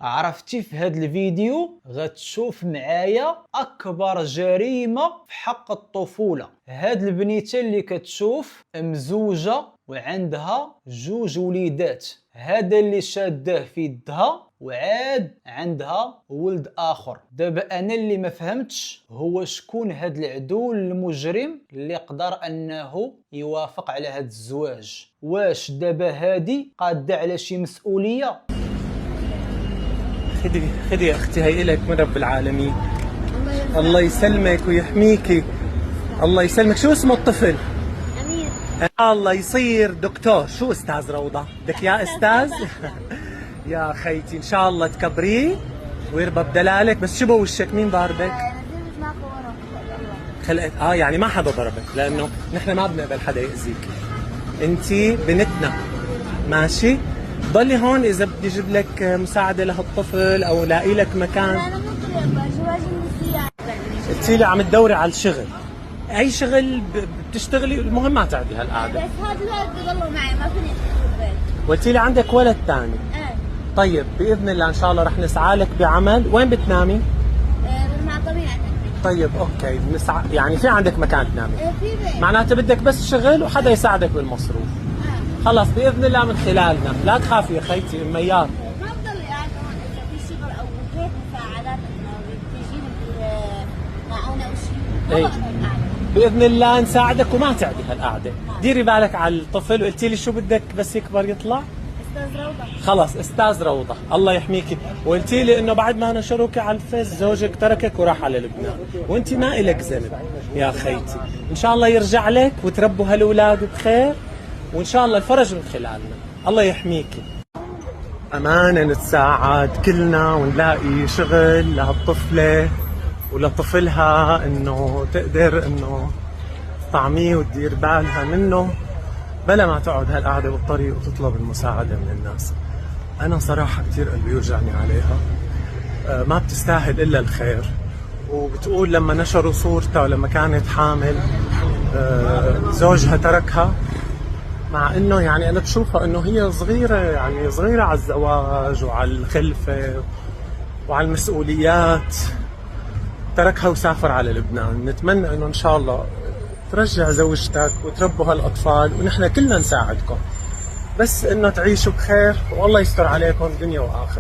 عرفتي في هذا الفيديو غتشوف معايا اكبر جريمه في حق الطفوله. هاد البنيته اللي كتشوف مزوجه وعندها جوج وليدات، هذا اللي شاده في يدها وعاد عندها ولد اخر. دابا انا اللي ما فهمتش هو شكون هاد العدو المجرم اللي قدر انه يوافق على هاد الزواج. واش دابا هادي قاده على شي مسؤوليه؟ خدي يا اختي، هي لك من رب العالمين. الله يسلمك ويحميكي. الله يسلمك. شو اسمه الطفل؟ امير. الله يصير دكتور. شو استاذ روضه؟ بدك يا استاذ؟ يا خيتي ان شاء الله تكبريه ويربى بدلالك. بس شبه وشك مين ضاربك؟ خلقت يعني ما حدا ضربك، لانه نحن ما بنقبل حدا يأذيك. انتي بنتنا ماشي؟ ضلي هون اذا بدي اجيب لك مساعده لهالطفل او لاقي لك مكان. انا مو جواز النسيان. قلتي لي عم تدوري على الشغل. اي شغل بتشتغلي، المهم ما تعدي هالقعده. بس هذا الولد بضلوا معي، ما فيني ادخل البيت. قلتي لي عندك ولد ثاني. طيب باذن الله ان شاء الله رح نسعى لك بعمل. وين بتنامي؟ بالمعطمية عندك. طيب اوكي بنسعى، يعني في عندك مكان تنامي؟ في بيت. معناته بدك بس شغل وحدا يساعدك بالمصروف. خلص باذن الله من خلالنا، لا تخافي يا خيتي اميات. ما بضل قاعد هون اذا في شغل او هيك مساعدات بتجيني معونه او شيء. ايه باذن الله نساعدك وما تعدي هالقعده. ديري بالك على الطفل. وقلتي لي شو بدك بس يكبر يطلع؟ استاذ روضه. خلص استاذ روضه، الله يحميكي. وقلتي لي انه بعد ما نشروك على الفيس زوجك تركك وراح على لبنان، وانت ما الك ذنب يا خيتي. ان شاء الله يرجع لك وتربوا هالاولاد بخير، وان شاء الله الفرج من خلالنا. الله يحميكي. امانه نتساعد كلنا ونلاقي شغل لهالطفله ولطفلها، انه تقدر انه تطعميه وتدير بالها منه بلا ما تقعد هالقعده بالطريق وتطلب المساعده من الناس. انا صراحه كثير قلبي يوجعني عليها. ما بتستاهل الا الخير. وبتقول لما نشروا صورتها ولما كانت حامل زوجها تركها، مع انه يعني انا بشوفها انه هي صغيره، يعني صغيره على الزواج وعلى الخلفه وعلى المسؤوليات. تركها وسافر على لبنان. نتمنى انه ان شاء الله ترجع زوجتك وتربوا هالاطفال ونحن كلنا نساعدكم، بس انه تعيشوا بخير والله يستر عليكم دنيا واخره.